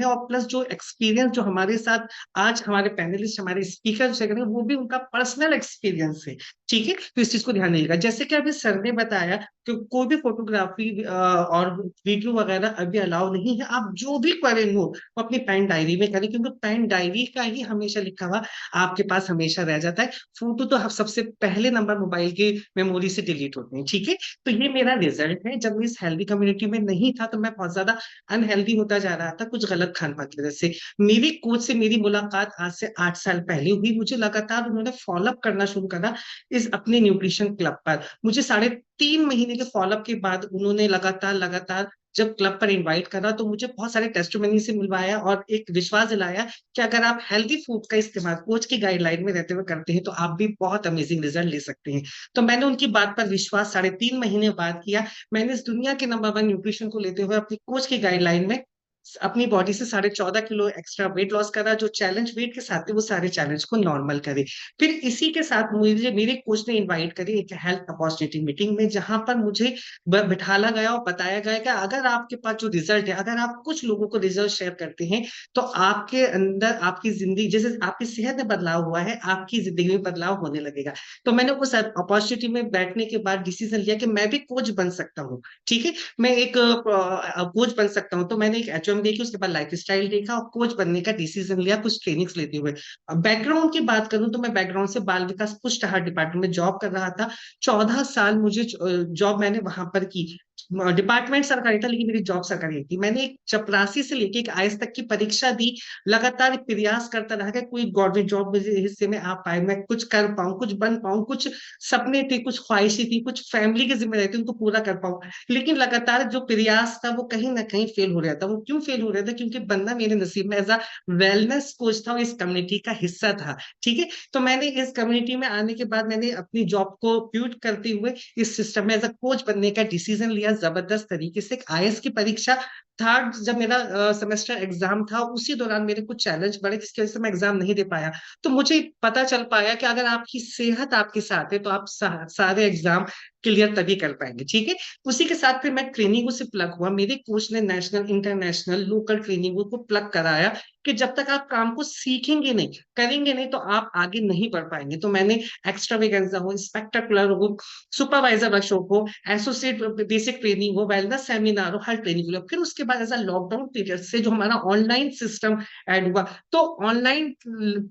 है, और प्लस जो एक्सपीरियंस जो हमारे साथ आज हमारे पैनलिस्ट, हमारे स्पीकर जो करेंगे, वो भी उनका पर्सनल एक्सपीरियंस है। ठीक है, तो इस चीज को ध्यान रखिएगा। जैसे कि अभी सर ने बताया कि कोई भी फोटोग्राफी और वीडियो वगैरह अभी अलाउ नहीं है। आप जो भी करें हो वो अपनी पेन डायरी में करें, क्योंकि पेन डायरी का ही हमेशा लिखा हुआ आपके पास हमेशा रह जाता है। फोटो तो सबसे पहले नंबर मोबाइल की मेमोरी से डिलीट होते हैं। ठीक है, तो ये मेरा रिजल्ट है। जब मैं इस हेल्दी कम्युनिटी में नहीं था तो मैं बहुत ज्यादा अनहेल्दी होता जा रहा था, कुछ गलत खान पान की वजह से। मेरी कोच से मेरी मुलाकात आज से 8 साल पहले हुई। मुझे लगातार उन्होंने फॉलोअप करना शुरू करा इस अपने न्यूट्रिशन क्लब पर। मुझे 3.5 महीने के फॉलोअप के बाद उन्होंने लगातार लगातार जब क्लब पर इनवाइट करा, तो मुझे बहुत सारे टेस्टिमनी से मिलवाया और एक विश्वास दिलाया कि अगर आप हेल्दी फूड का इस्तेमाल कोच की गाइडलाइन में रहते हुए करते हैं तो आप भी बहुत अमेजिंग रिजल्ट ले सकते हैं। तो मैंने उनकी बात पर विश्वास 3.5 महीने बाद किया। मैंने इस दुनिया के नंबर 1 न्यूट्रिशन को लेते हुए अपनी कोच की गाइडलाइन में अपनी बॉडी से 14.5 किलो एक्स्ट्रा वेट लॉस करा। जो चैलेंज वेट के साथ थे वो सारे चैलेंज को नॉर्मल करे। फिर इसी के साथ मुझे मेरे कोच ने इनवाइट करी एक हेल्थ अपॉर्चुनिटी मीटिंग में, जहां पर मुझे बिठाला गया और बताया गया कि अगर आपके पास जो रिजल्ट है, अगर आप कुछ लोगों को रिजल्ट शेयर करते हैं तो आपके अंदर आपकी जिंदगी, जैसे आपकी सेहत में बदलाव हुआ है, आपकी जिंदगी में बदलाव होने लगेगा। तो मैंने उस अपॉर्चुनिटी में बैठने के बाद डिसीजन लिया कि मैं भी कोच बन सकता हूँ। ठीक है, मैं एक कोच बन सकता हूँ। तो मैंने एक एचओएम देखी, उसके बाद लाइफ स्टाइल देखा और कोच बनने का डिसीजन लिया कुछ ट्रेनिंग्स लेते हुए। बैकग्राउंड की बात करूं तो मैं बैकग्राउंड से बाल विकास पुष्ट आहार डिपार्टमेंट में जॉब कर रहा था। 14 साल मुझे जॉब मैंने वहां पर की। डिपार्टमेंट सरकारी था लेकिन मेरी जॉब सरकारी थी। मैंने एक चपरासी से लेके एक आईएएस तक की परीक्षा दी। लगातार प्रयास करता रहा कि कोई गवर्नमेंट जॉब मुझे हिस्से में आ पाए, मैं कुछ कर पाऊं, कुछ बन पाऊं। कुछ सपने थे, कुछ ख्वाहिशें थी, कुछ फैमिली की जिम्मेदारी थी, उनको पूरा कर पाऊं। लेकिन लगातार जो प्रयास था वो कहीं ना कहीं फेल हो रहा था। वो क्यों फेल हो रहा था? क्योंकि बनना मेरे नसीब में एज अ वेलनेस कोच था, इस कम्युनिटी का हिस्सा था। ठीक है, तो मैंने इस कम्युनिटी में आने के बाद मैंने अपनी जॉब को प्यूट करते हुए इस सिस्टम में एज अ कोच बनने का डिसीजन लिया जबरदस्त तरीके से। आईएएस की परीक्षा थर्ड जब मेरा सेमेस्टर एग्जाम था, उसी दौरान मेरे कुछ चैलेंज बढ़े जिसकी वजह से मैं एग्जाम नहीं दे पाया। तो मुझे पता चल पाया कि अगर आपकी सेहत आपके साथ है तो आप सारे एग्जाम क्लियर तभी कर पाएंगे। ठीक है, उसी के साथ फिर मैं ट्रेनिंगों से प्लग हुआ। मेरे कोच ने नेशनल इंटरनेशनल लोकल ट्रेनिंगों को प्लग कराया कि जब तक आप काम को सीखेंगे नहीं, करेंगे नहीं, तो आप आगे नहीं बढ़ पाएंगे। तो मैंने एक्स्ट्रा वेगेंजा हो, स्पेक्टाकुलर हो, सुपरवाइजर वर्कशॉप हो, एसोसिएट बेसिक ट्रेनिंग हो, वेलनेस सेमिनार हो, हर ट्रेनिंग हो। फिर उसके बाद ऐसा लॉकडाउन पीरियड से जो हमारा ऑनलाइन सिस्टम ऐड हुआ, तो ऑनलाइन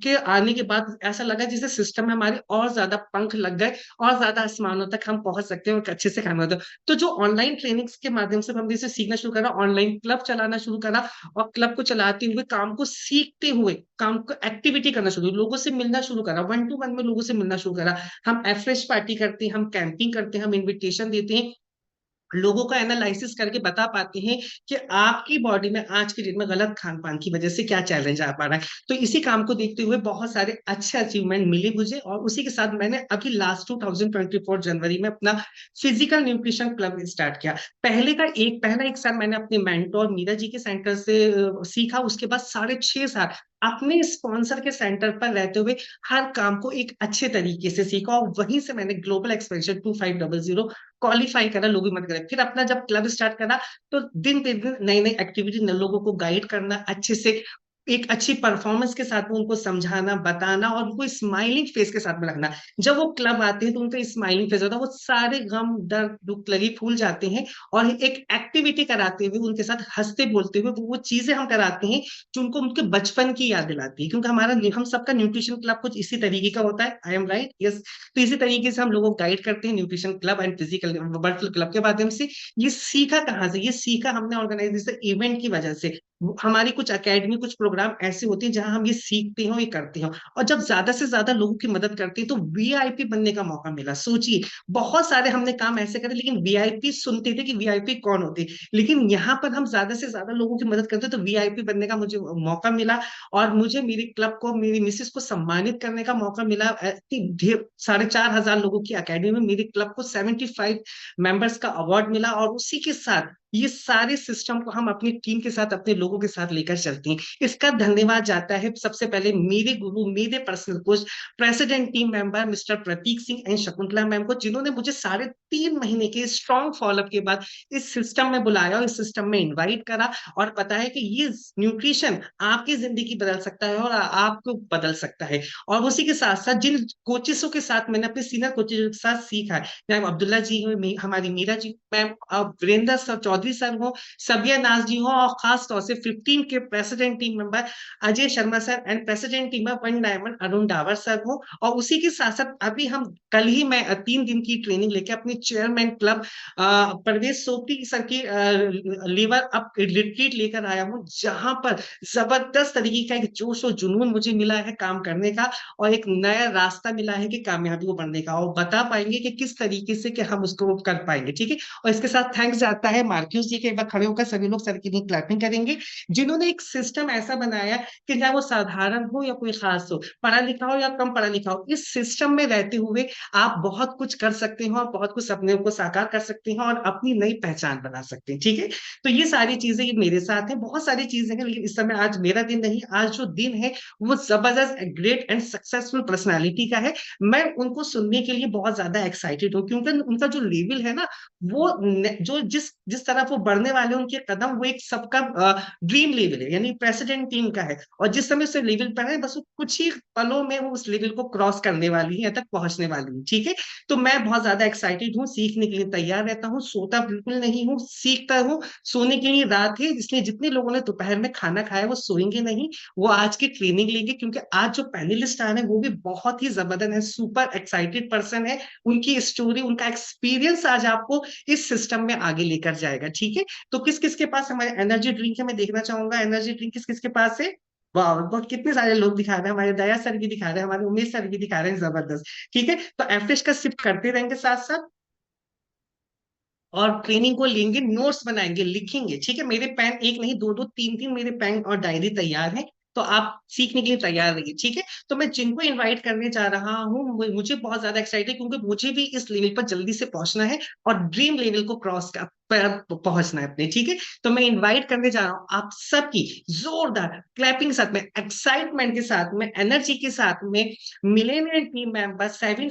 के आने के बाद ऐसा लगा जैसे सिस्टम में हमारे और ज्यादा पंख लग गए, और ज्यादा आसमानों तक हम पहुंच सकते हैं और अच्छे से काम होता है। तो जो ऑनलाइन ट्रेनिंग्स के माध्यम से हमने इसे सीखना शुरू करा, ऑनलाइन क्लब चलाना शुरू करा, और क्लब को चलाते हुए काम को सीखते हुए काम को एक्टिविटी करना शुरू, लोगों से मिलना शुरू करा, 1 to 1 में लोगों से मिलना शुरू करा। हम एफ्रेश पार्टी करते हैं, हम कैंपिंग करते हैं, हम इनविटेशन देते हैं, लोगों का एनालिसिस करके बता पाते हैं कि आपकी बॉडी में आज के डेट में गलत खान पान की वजह से क्या चैलेंज आ पा रहा है। तो इसी काम को देखते हुए बहुत सारे अच्छे अचीवमेंट मिले मुझे, और उसी के साथ मैंने अभी लास्ट 2024 जनवरी में अपना फिजिकल न्यूट्रिशन क्लब स्टार्ट किया। पहला एक साल मैंने अपने मेंटोर मीरा जी के सेंटर से सीखा। उसके बाद 6.5 साल अपने स्पॉन्सर के सेंटर पर रहते हुए हर काम को एक अच्छे तरीके से सीखा, और वहीं से मैंने ग्लोबल एक्सपेंशन 2500 क्वालिफाई करा, लोगों की मदद करा। फिर अपना जब क्लब स्टार्ट करा तो दिन पे दिन नई नई एक्टिविटी लोगों को गाइड करना, अच्छे से एक अच्छी परफॉर्मेंस के साथ में उनको समझाना, बताना, और उनको स्माइलिंग फेस के साथ में रखना। जब वो क्लब आते हैं तो उनका स्माइलिंग फेस होता है, वो सारे गम दर्द दुख लगी भूल जाते हैं, और एक एक्टिविटी कराते हुए उनके साथ हंसते बोलते हुए वो चीजें हम कराते हैं जो उनको उनके बचपन की याद दिलाती है। क्योंकि हम सबका न्यूट्रिशन क्लब कुछ इसी तरीके का होता है। I am right? यस। तो इसी तरीके से हम लोगों को गाइड करते हैं nutrition club and physical virtual club के माध्यम से। ये सीखा कहाँ से? ये सीखा हमने ऑर्गेनाइजेशन इवेंट की वजह से। हमारी कुछ एकेडमी, कुछ प्रोग्राम ऐसे होते हैं जहां हम ये सीखते हैं, ये करते हैं, और जब ज्यादा से ज्यादा लोगों की मदद करते हैं तो वीआईपी बनने का मौका मिला। सोचिए, बहुत सारे हमने काम ऐसे करे लेकिन वीआईपी सुनते थे कि वीआईपी कौन होते हैं, लेकिन यहाँ पर हम ज्यादा से ज्यादा लोगों की मदद करते तो वीआईपी बनने का मुझे मौका मिला। और मुझे मेरी क्लब को, मेरी मिसेस को सम्मानित करने का मौका मिला। 4,500 लोगों की अकेडमी में मेरी क्लब को 75 मेंबर्स का अवार्ड मिला। और उसी के साथ ये सारे सिस्टम को हम अपनी टीम के साथ, अपने लोगों के साथ लेकर चलते हैं। इसका धन्यवाद जाता है सबसे पहले मेरे गुरु, मेरे personal coach, president team member mister Prateek Singh and Shakuntala ma'am को, जिन्होंने मुझे 3.5 महीने के स्ट्रॉन्ग फॉलोअप के बाद इस सिस्टम में बुलाया और इस सिस्टम में इन्वाइट करा और बताया कि ये न्यूट्रिशन आपकी जिंदगी बदल सकता है और आपको बदल सकता है। और उसी के साथ साथ जिन कोचेसों के साथ मैंने अपने सीनियर कोचेस के साथ सीखा है, मैम अब्दुल्ला जी हो, हमारी Meera ji ma'am, Virendra sir, Chaudhary sir हो, सबिया नाज जी हो, और खास तौर से 15 के president team member Ajay Sharma sir and president team member one diamond Arun Dawar sir हो। और उसी के साथ साथ अभी हम कल ही मैं 3 दिन की ट्रेनिंग लेके अपने चेयरमैन क्लब परवेश सोपी सर की लीवर अप रिट्रीट लेकर आया हूँ, जहां पर जबरदस्त तरीके का एक जोश और जुनून मुझे मिला है काम करने का, और एक नया रास्ता मिला है कि कामयाबी को बढ़ने का, और बता पाएंगे कि किस तरीके से कि हम उसको कर पाएंगे। ठीक है, और इसके साथ थैंक्स जाता है मार्क्यूस जी के, एक बार खड़े होकर सभी लोग सर की लिए क्लैपिंग करेंगे, जिन्होंने एक सिस्टम ऐसा बनाया कि चाहे वो साधारण हो या कोई खास हो, पढ़ा लिखा हो या कम पढ़ा लिखा हो, इस सिस्टम में रहते हुए आप बहुत कुछ कर सकते हो और बहुत कुछ सपने को साकार कर सकते हैं और अपनी नई पहचान बना सकते हैं। ठीक है, तो ये सारी चीजें ये मेरे साथ है, बहुत सारी चीजें हैं, लेकिन इस समय आज मेरा दिन नहीं, आज जो दिन है वो जबरदस्त ग्रेट एंड सक्सेसफुल पर्सनालिटी का है। मैं उनको सुनने के लिए बहुत ज्यादा एक्साइटेड हूँ, क्योंकि उनका जो लेवल है ना, वो जो जिस जिस तरफ वो बढ़ने वाले उनके कदम, वो एक सबका ड्रीम लेवल है, यानी प्रेसिडेंट टीम का है, और जिस समय उस लेवल पर है, बस वो कुछ ही पलों में वो उस लेवल को क्रॉस करने वाली है, यहाँ तक पहुंचने वाली है। ठीक है, तो मैं बहुत ज्यादा एक्साइटेड हूँ, सीखने के लिए तैयार रहता हूँ, सोता बिल्कुल नहीं हूँ, सीखता हूँ। सोने के लिए रात है, इसलिए जितने लोगों ने दोपहर में खाना खाया वो सोएंगे नहीं, वो आज की ट्रेनिंग लेंगे, क्योंकि आज जो पैनलिस्ट आ रहे हैं वो भी बहुत ही जबरदस्त है, सुपर एक्साइटेड पर्सन है। उनकी स्टोरी, उनका एक्सपीरियंस आज आपको इस सिस्टम में आगे लेकर जाएगा। ठीक है, तो किस किस के पास हमारे एनर्जी ड्रिंक है, मैं देखना चाहूंगा एनर्जी ड्रिंक किस किस के पास है। वाह, बहुत कितने सारे लोग दिखा रहे हैं, हमारे दया सर भी दिखा रहे हैं, हमारे उमेश सर भी दिखा रहे हैं, जबरदस्त। ठीक है, तो एवरेज का सिप करते रहेंगे साथ साथ, और ट्रेनिंग को लेंगे, नोट्स बनाएंगे, लिखेंगे। ठीक है, मेरे पेन एक नहीं, दो दो तीन तीन मेरे पेन और डायरी तैयार है, तो आप सीखने के लिए तैयार रहिए। ठीक है, तो मैं जिनको इनवाइट करने जा रहा हूँ, मुझे बहुत ज्यादा एक्साइटेड है, क्योंकि मुझे भी इस लेवल पर जल्दी से पहुंचना है और ड्रीम लेवल को क्रॉस कर पहुंचना है अपने। ठीक है, तो मैं इनवाइट करने जा रहा हूँ आप सबकी जोरदार क्लैपिंग के साथ में, एक्साइटमेंट के साथ में, एनर्जी के साथ में, मिलेनियल टीम मेंबर 7